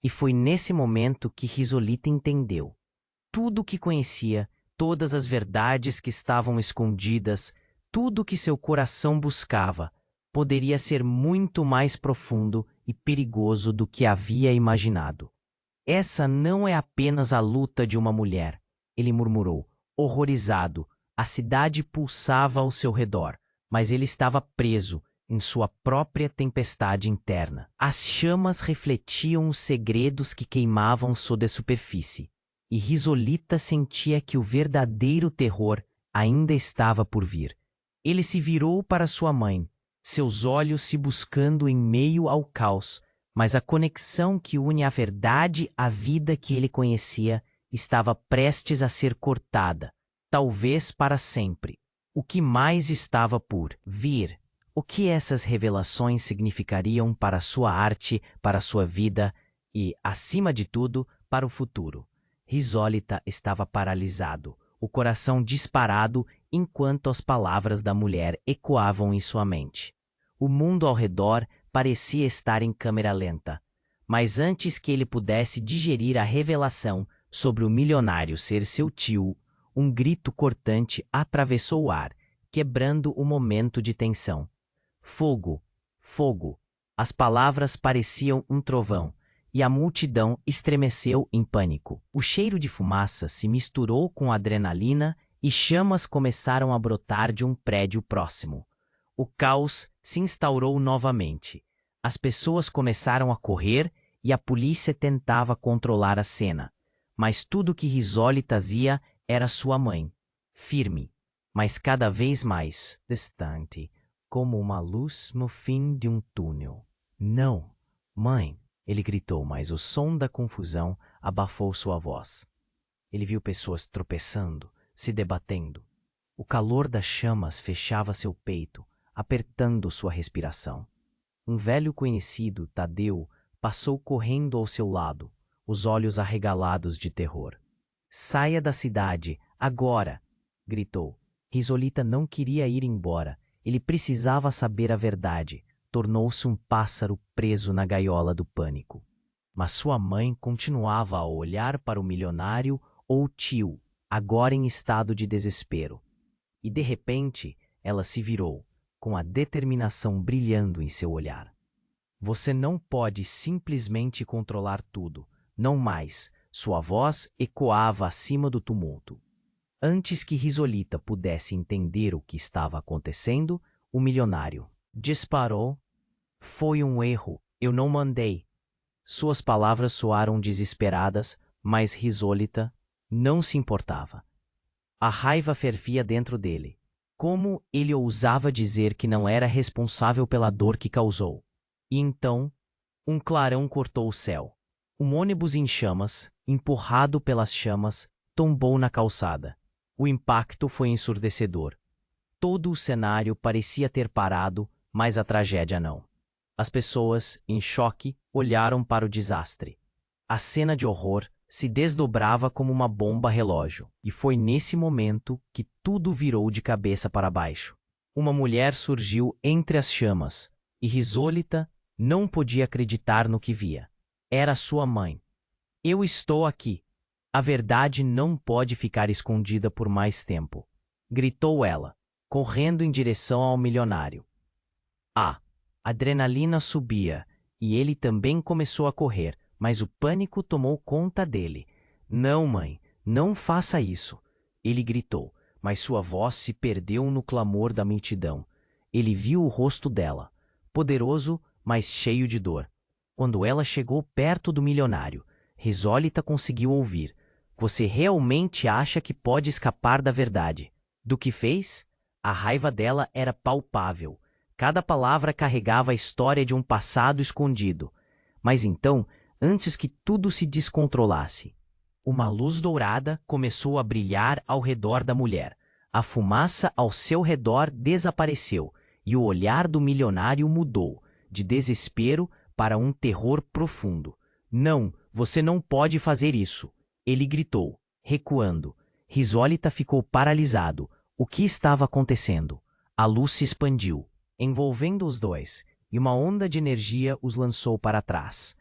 E foi nesse momento que Hipólita entendeu. Tudo o que conhecia, todas as verdades que estavam escondidas, tudo que seu coração buscava, poderia ser muito mais profundo e perigoso do que havia imaginado. "Essa não é apenas a luta de uma mulher", ele murmurou, horrorizado. A cidade pulsava ao seu redor, mas ele estava preso em sua própria tempestade interna. As chamas refletiam os segredos que queimavam sob a superfície, e Hipólita sentia que o verdadeiro terror ainda estava por vir. Ele se virou para sua mãe, seus olhos se buscando em meio ao caos, mas a conexão que une a verdade à vida que ele conhecia estava prestes a ser cortada, talvez para sempre. O que mais estava por vir? O que essas revelações significariam para sua arte, para sua vida e, acima de tudo, para o futuro? Hipólita estava paralisado, o coração disparado enquanto as palavras da mulher ecoavam em sua mente. O mundo ao redor parecia estar em câmera lenta, mas antes que ele pudesse digerir a revelação sobre o milionário ser seu tio, um grito cortante atravessou o ar, quebrando o momento de tensão. Fogo, fogo. As palavras pareciam um trovão, e a multidão estremeceu em pânico. O cheiro de fumaça se misturou com a adrenalina e chamas começaram a brotar de um prédio próximo. O caos se instaurou novamente. As pessoas começaram a correr e a polícia tentava controlar a cena. Mas tudo que Hipólita via era sua mãe, firme, mas cada vez mais distante, como uma luz no fim de um túnel. Não, mãe, ele gritou, mas o som da confusão abafou sua voz. Ele viu pessoas tropeçando, se debatendo. O calor das chamas fechava seu peito, apertando sua respiração. Um velho conhecido, Tadeu, passou correndo ao seu lado, os olhos arregalados de terror. Saia da cidade, agora! Gritou. Hipólita não queria ir embora. Ele precisava saber a verdade. Tornou-se um pássaro preso na gaiola do pânico. Mas sua mãe continuava a olhar para o milionário ou tio, agora em estado de desespero. E de repente, ela se virou, com a determinação brilhando em seu olhar. Você não pode simplesmente controlar tudo. Não mais. Sua voz ecoava acima do tumulto. Antes que Hipólita pudesse entender o que estava acontecendo, o milionário disparou. Foi um erro, eu não mandei. Suas palavras soaram desesperadas, mas Hipólita não se importava. A raiva fervia dentro dele. Como ele ousava dizer que não era responsável pela dor que causou? E então, um clarão cortou o céu. Um ônibus em chamas, empurrado pelas chamas, tombou na calçada. O impacto foi ensurdecedor. Todo o cenário parecia ter parado, mas a tragédia não. As pessoas, em choque, olharam para o desastre. A cena de horror se desdobrava como uma bomba relógio, e foi nesse momento que tudo virou de cabeça para baixo. Uma mulher surgiu entre as chamas, e Hipólita não podia acreditar no que via. Era sua mãe. Eu estou aqui. A verdade não pode ficar escondida por mais tempo, gritou ela, correndo em direção ao milionário. A adrenalina subia, e ele também começou a correr, mas o pânico tomou conta dele. Não, mãe, não faça isso, ele gritou, mas sua voz se perdeu no clamor da multidão. Ele viu o rosto dela, poderoso, mas cheio de dor. Quando ela chegou perto do milionário, Hipólita conseguiu ouvir. Você realmente acha que pode escapar da verdade? Do que fez? A raiva dela era palpável. Cada palavra carregava a história de um passado escondido. Mas então, antes que tudo se descontrolasse, uma luz dourada começou a brilhar ao redor da mulher. A fumaça ao seu redor desapareceu e o olhar do milionário mudou, de desespero para um terror profundo. Não, você não pode fazer isso, ele gritou, recuando. Hipólita ficou paralisado. O que estava acontecendo? A luz se expandiu, envolvendo os dois, e uma onda de energia os lançou para trás.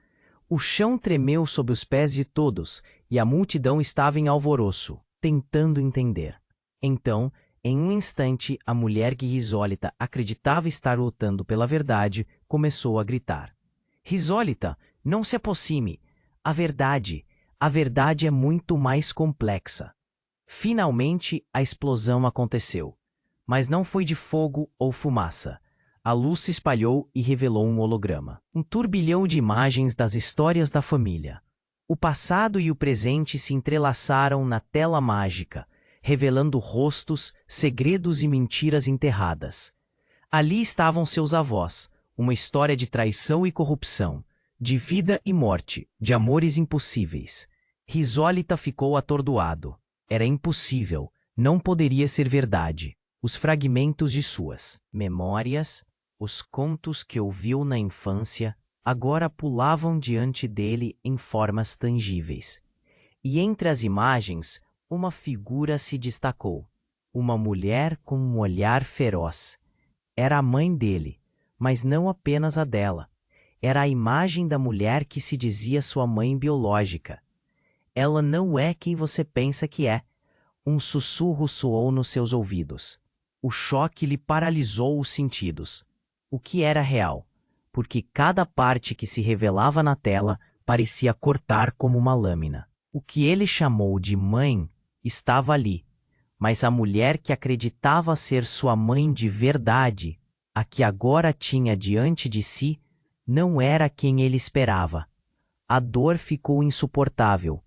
O chão tremeu sob os pés de todos, e a multidão estava em alvoroço, tentando entender. Então, em um instante, a mulher que Hipólita acreditava estar lutando pela verdade começou a gritar. Hipólita, não se aproxime! A verdade é muito mais complexa. Finalmente, a explosão aconteceu. Mas não foi de fogo ou fumaça. A luz se espalhou e revelou um holograma. Um turbilhão de imagens das histórias da família. O passado e o presente se entrelaçaram na tela mágica, revelando rostos, segredos e mentiras enterradas. Ali estavam seus avós, uma história de traição e corrupção, de vida e morte, de amores impossíveis. Hipólita ficou atordoado. Era impossível, não poderia ser verdade. Os fragmentos de suas memórias, os contos que ouviu na infância, agora pulavam diante dele em formas tangíveis. E entre as imagens, uma figura se destacou. Uma mulher com um olhar feroz. Era a mãe dele, mas não apenas a dela. Era a imagem da mulher que se dizia sua mãe biológica. Ela não é quem você pensa que é. Um sussurro soou nos seus ouvidos. O choque lhe paralisou os sentidos. o que era real, porque cada parte que se revelava na tela parecia cortar como uma lâmina. O que ele chamou de mãe estava ali, mas a mulher que acreditava ser sua mãe de verdade, a que agora tinha diante de si, não era quem ele esperava. A dor ficou insuportável.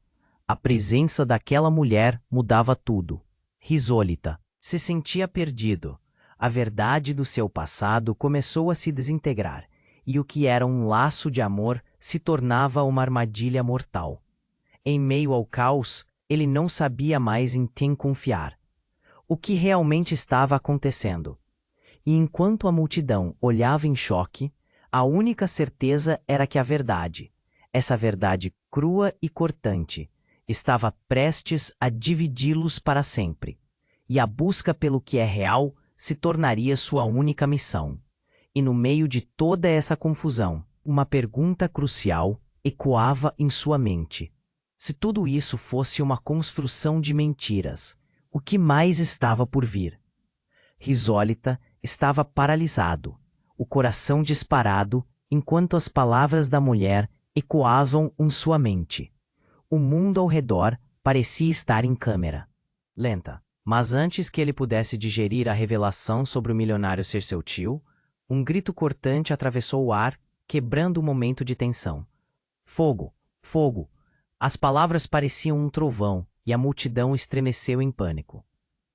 A presença daquela mulher mudava tudo. Hipólita se sentia perdido. A verdade do seu passado começou a se desintegrar, e o que era um laço de amor se tornava uma armadilha mortal. Em meio ao caos, ele não sabia mais em quem confiar. O que realmente estava acontecendo? E enquanto a multidão olhava em choque, a única certeza era que a verdade, essa verdade crua e cortante, estava prestes a dividi-los para sempre, e a busca pelo que é real se tornaria sua única missão. E no meio de toda essa confusão, uma pergunta crucial ecoava em sua mente. Se tudo isso fosse uma construção de mentiras, o que mais estava por vir? Hipólita estava paralisado, o coração disparado, enquanto as palavras da mulher ecoavam em sua mente. O mundo ao redor parecia estar em câmera lenta. Mas antes que ele pudesse digerir a revelação sobre o milionário ser seu tio, um grito cortante atravessou o ar, quebrando o momento de tensão. Fogo! Fogo! As palavras pareciam um trovão e a multidão estremeceu em pânico.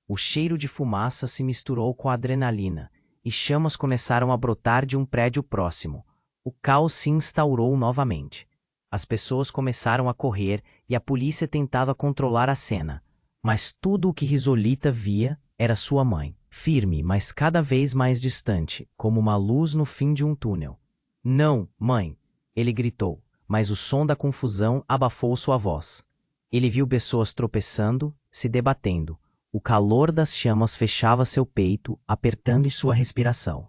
O cheiro de fumaça se misturou com a adrenalina e chamas começaram a brotar de um prédio próximo. O caos se instaurou novamente. As pessoas começaram a correr e a polícia tentava controlar a cena. Mas tudo o que Hipólita via era sua mãe, firme, mas cada vez mais distante, como uma luz no fim de um túnel. Não, mãe! Ele gritou, mas o som da confusão abafou sua voz. Ele viu pessoas tropeçando, se debatendo. O calor das chamas fechava seu peito, apertando sua respiração.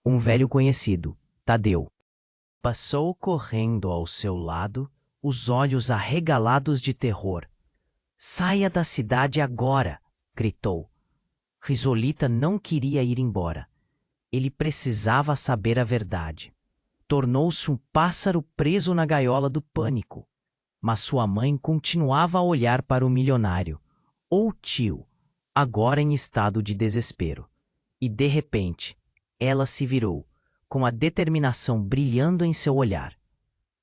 Um velho conhecido, Tadeu, passou correndo ao seu lado, os olhos arregalados de terror. Saia da cidade agora! Gritou. Hipólita não queria ir embora. Ele precisava saber a verdade. Tornou-se um pássaro preso na gaiola do pânico. Mas sua mãe continuava a olhar para o milionário, ou tio, agora em estado de desespero. E de repente, ela se virou, com a determinação brilhando em seu olhar.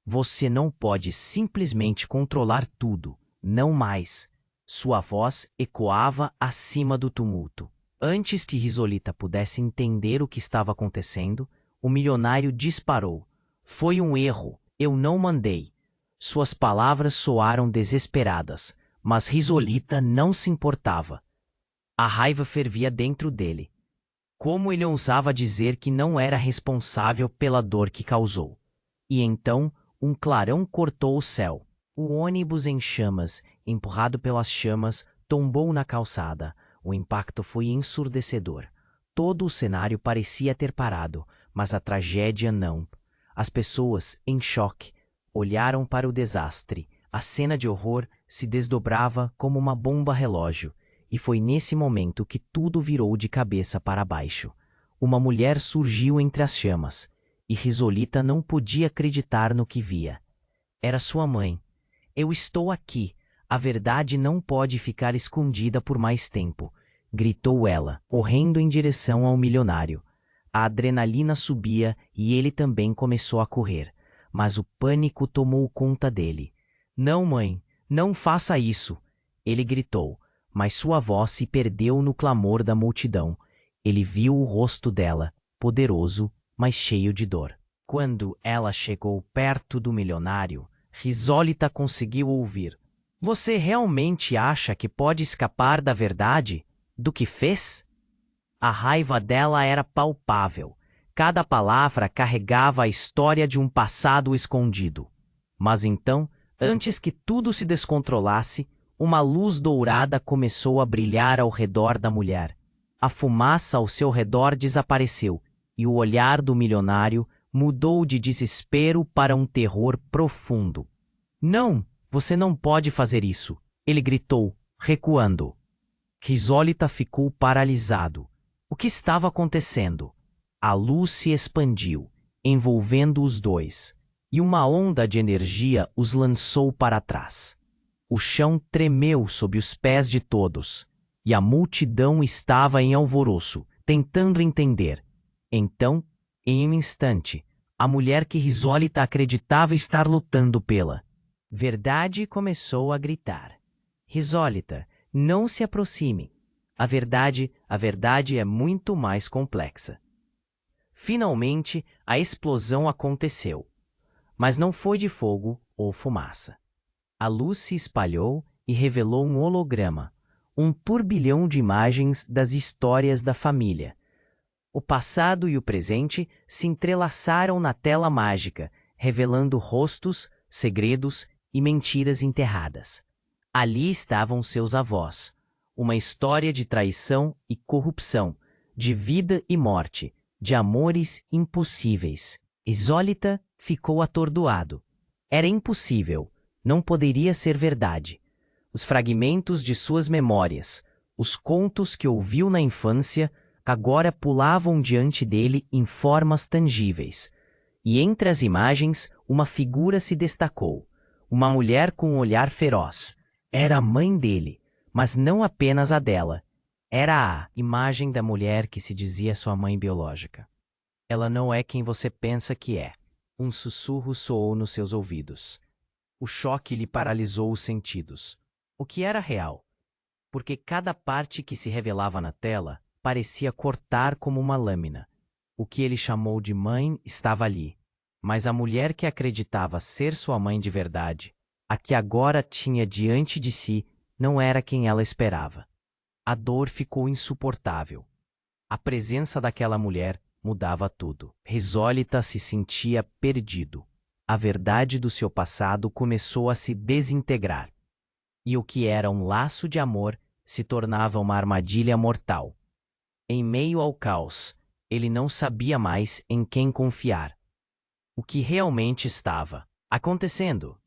Você não pode simplesmente controlar tudo. Não mais. Sua voz ecoava acima do tumulto. Antes que Hipólita pudesse entender o que estava acontecendo, o milionário disparou. Foi um erro. Eu não mandei. Suas palavras soaram desesperadas, mas Hipólita não se importava. A raiva fervia dentro dele. Como ele ousava dizer que não era responsável pela dor que causou? E então, um clarão cortou o céu. O ônibus em chamas, empurrado pelas chamas, tombou na calçada. O impacto foi ensurdecedor. Todo o cenário parecia ter parado, mas a tragédia não. As pessoas, em choque, olharam para o desastre. A cena de horror se desdobrava como uma bomba-relógio, e foi nesse momento que tudo virou de cabeça para baixo. Uma mulher surgiu entre as chamas, e Hipólita não podia acreditar no que via. Era sua mãe. Eu estou aqui. A verdade não pode ficar escondida por mais tempo, gritou ela, correndo em direção ao milionário. A adrenalina subia e ele também começou a correr, mas o pânico tomou conta dele. Não, mãe, não faça isso, ele gritou, mas sua voz se perdeu no clamor da multidão. Ele viu o rosto dela, poderoso, mas cheio de dor. Quando ela chegou perto do milionário, Hipólita conseguiu ouvir. Você realmente acha que pode escapar da verdade? Do que fez? A raiva dela era palpável. Cada palavra carregava a história de um passado escondido. Mas então, antes que tudo se descontrolasse, uma luz dourada começou a brilhar ao redor da mulher. A fumaça ao seu redor desapareceu, e o olhar do milionário mudou de desespero para um terror profundo. Não, você não pode fazer isso, ele gritou, recuando. Hipólita ficou paralisado. O que estava acontecendo? A luz se expandiu, envolvendo os dois, e uma onda de energia os lançou para trás. O chão tremeu sob os pés de todos, e a multidão estava em alvoroço, tentando entender. Então, em um instante, a mulher que Hipólita acreditava estar lutando pela verdade começou a gritar: Hipólita, não se aproxime. A verdade é muito mais complexa. Finalmente, a explosão aconteceu. Mas não foi de fogo ou fumaça. A luz se espalhou e revelou um holograma, um turbilhão de imagens das histórias da família. O passado e o presente se entrelaçaram na tela mágica, revelando rostos, segredos e mentiras enterradas. Ali estavam seus avós, uma história de traição e corrupção, de vida e morte, de amores impossíveis. Hipólita ficou atordoado. Era impossível, não poderia ser verdade. Os fragmentos de suas memórias, os contos que ouviu na infância, agora pulavam diante dele em formas tangíveis. E entre as imagens, uma figura se destacou. Uma mulher com um olhar feroz. Era a mãe dele, mas não apenas a dela. Era a imagem da mulher que se dizia sua mãe biológica. Ela não é quem você pensa que é. Um sussurro soou nos seus ouvidos. O choque lhe paralisou os sentidos. O que era real? Porque cada parte que se revelava na tela parecia cortar como uma lâmina. O que ele chamou de mãe estava ali. Mas a mulher que acreditava ser sua mãe de verdade, a que agora tinha diante de si, não era quem ela esperava. A dor ficou insuportável. A presença daquela mulher mudava tudo. Hipólita se sentia perdido. A verdade do seu passado começou a se desintegrar. E o que era um laço de amor se tornava uma armadilha mortal. Em meio ao caos, ele não sabia mais em quem confiar. O que realmente estava acontecendo?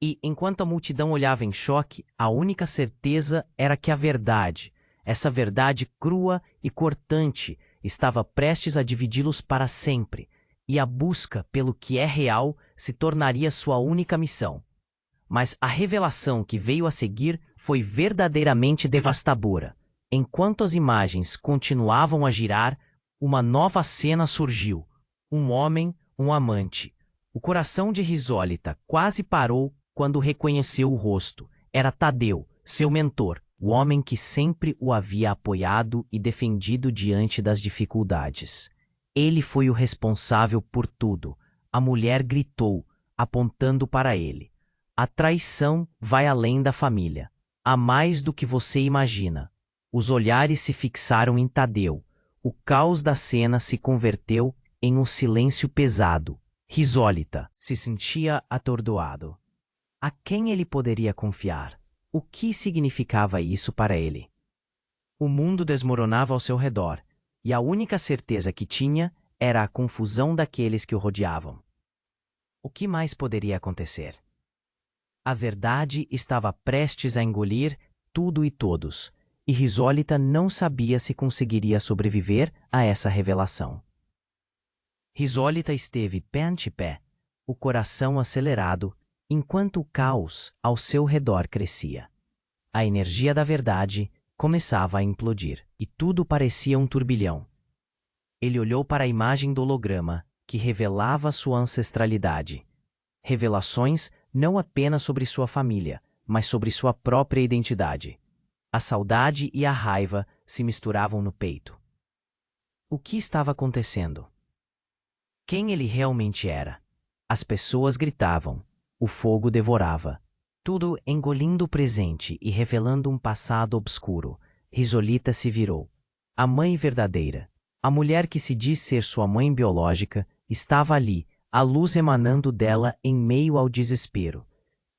E, enquanto a multidão olhava em choque, a única certeza era que a verdade, essa verdade crua e cortante, estava prestes a dividi-los para sempre, e a busca pelo que é real se tornaria sua única missão. Mas a revelação que veio a seguir foi verdadeiramente devastadora. Enquanto as imagens continuavam a girar, uma nova cena surgiu. Um homem, um amante. O coração de Hipólita quase parou quando reconheceu o rosto. Era Tadeu, seu mentor, o homem que sempre o havia apoiado e defendido diante das dificuldades. Ele foi o responsável por tudo. A mulher gritou, apontando para ele. A traição vai além da família. Há mais do que você imagina. Os olhares se fixaram em Tadeu. O caos da cena se converteu em um silêncio pesado. Hipólita se sentia atordoado. A quem ele poderia confiar? O que significava isso para ele? O mundo desmoronava ao seu redor, e a única certeza que tinha era a confusão daqueles que o rodeavam. O que mais poderia acontecer? A verdade estava prestes a engolir tudo e todos, e Hipólita não sabia se conseguiria sobreviver a essa revelação. Hipólita esteve pé ante pé, o coração acelerado, enquanto o caos ao seu redor crescia. A energia da verdade começava a implodir, e tudo parecia um turbilhão. Ele olhou para a imagem do holograma, que revelava sua ancestralidade. Revelações não apenas sobre sua família, mas sobre sua própria identidade. A saudade e a raiva se misturavam no peito. O que estava acontecendo? Quem ele realmente era? As pessoas gritavam. O fogo devorava. Tudo engolindo o presente e revelando um passado obscuro. Hipólita se virou. A mãe verdadeira, a mulher que se diz ser sua mãe biológica, estava ali, a luz emanando dela em meio ao desespero.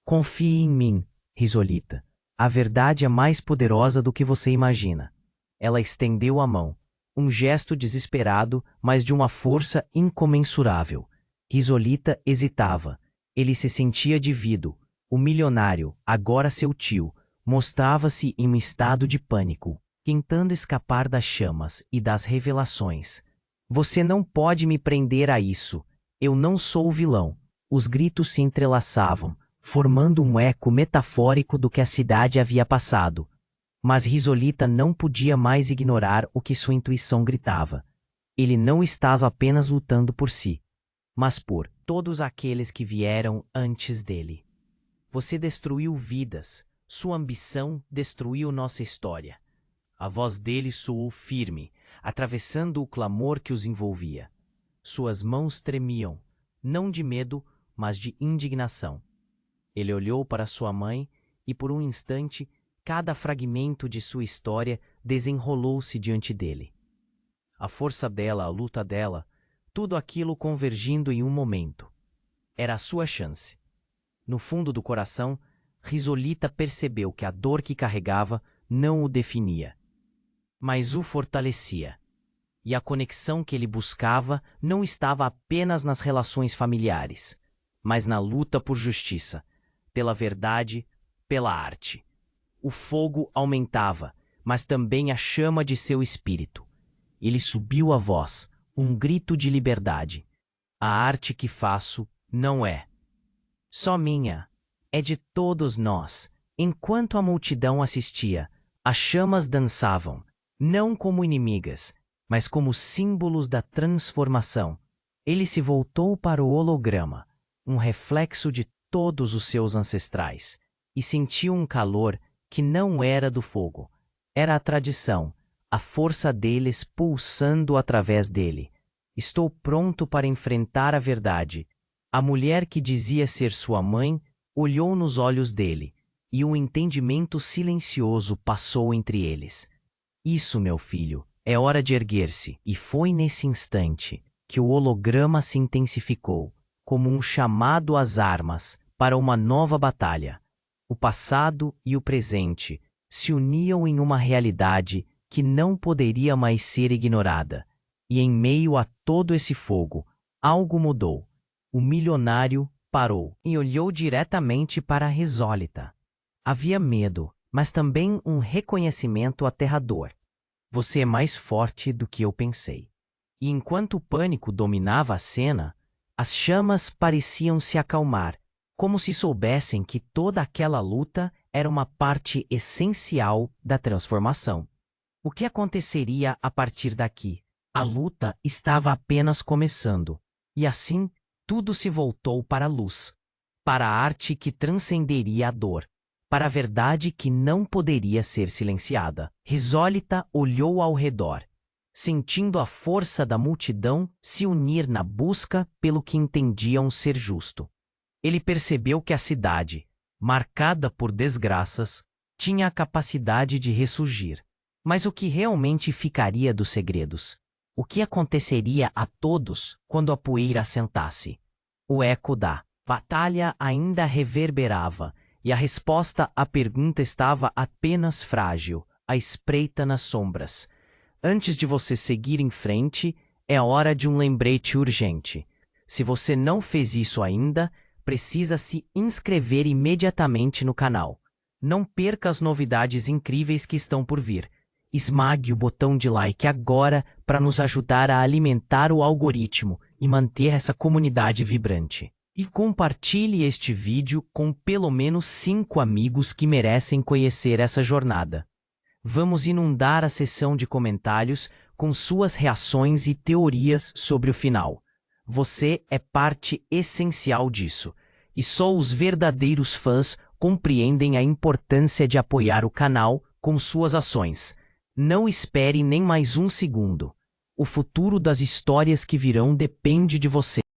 Confie em mim, Hipólita. A verdade é mais poderosa do que você imagina. Ela estendeu a mão. Um gesto desesperado, mas de uma força incomensurável. Hipólita hesitava. Ele se sentia dividido. O milionário, agora seu tio, mostrava-se em um estado de pânico, tentando escapar das chamas e das revelações. Você não pode me prender a isso. Eu não sou o vilão. Os gritos se entrelaçavam, formando um eco metafórico do que a cidade havia passado. Mas Risolita não podia mais ignorar o que sua intuição gritava. Ele não estava apenas lutando por si, mas por todos aqueles que vieram antes dele. Você destruiu vidas, sua ambição destruiu nossa história. A voz dele soou firme, atravessando o clamor que os envolvia. Suas mãos tremiam, não de medo, mas de indignação. Ele olhou para sua mãe e, por um instante, cada fragmento de sua história desenrolou-se diante dele. A força dela, a luta dela, tudo aquilo convergindo em um momento. Era a sua chance. No fundo do coração, Risolita percebeu que a dor que carregava não o definia, mas o fortalecia. E a conexão que ele buscava não estava apenas nas relações familiares, mas na luta por justiça, pela verdade, pela arte. O fogo aumentava, mas também a chama de seu espírito. Ele subiu a voz, um grito de liberdade. A arte que faço não é só minha, é de todos nós. Enquanto a multidão assistia, as chamas dançavam, não como inimigas, mas como símbolos da transformação. Ele se voltou para o holograma, um reflexo de todos os seus ancestrais, e sentiu um calor que não era do fogo. Era a tradição, a força deles pulsando através dele. Estou pronto para enfrentar a verdade. A mulher que dizia ser sua mãe olhou nos olhos dele, e um entendimento silencioso passou entre eles. Isso, meu filho, é hora de erguer-se. E foi nesse instante que o holograma se intensificou, como um chamado às armas para uma nova batalha. O passado e o presente se uniam em uma realidade que não poderia mais ser ignorada. E em meio a todo esse fogo, algo mudou. O milionário parou e olhou diretamente para Risolita. Havia medo, mas também um reconhecimento aterrador. Você é mais forte do que eu pensei. E enquanto o pânico dominava a cena, as chamas pareciam se acalmar, como se soubessem que toda aquela luta era uma parte essencial da transformação. O que aconteceria a partir daqui? A luta estava apenas começando, e assim tudo se voltou para a luz, para a arte que transcenderia a dor, para a verdade que não poderia ser silenciada. Risolita olhou ao redor, sentindo a força da multidão se unir na busca pelo que entendiam ser justo. Ele percebeu que a cidade, marcada por desgraças, tinha a capacidade de ressurgir. Mas o que realmente ficaria dos segredos? O que aconteceria a todos quando a poeira assentasse? O eco da batalha ainda reverberava, e a resposta à pergunta estava apenas frágil, à espreita nas sombras. Antes de você seguir em frente, é hora de um lembrete urgente. Se você não fez isso ainda, precisa se inscrever imediatamente no canal. Não perca as novidades incríveis que estão por vir. Esmague o botão de like agora para nos ajudar a alimentar o algoritmo e manter essa comunidade vibrante. E compartilhe este vídeo com pelo menos 5 amigos que merecem conhecer essa jornada. Vamos inundar a seção de comentários com suas reações e teorias sobre o final. Você é parte essencial disso, e só os verdadeiros fãs compreendem a importância de apoiar o canal com suas ações. Não espere nem mais um segundo. O futuro das histórias que virão depende de você.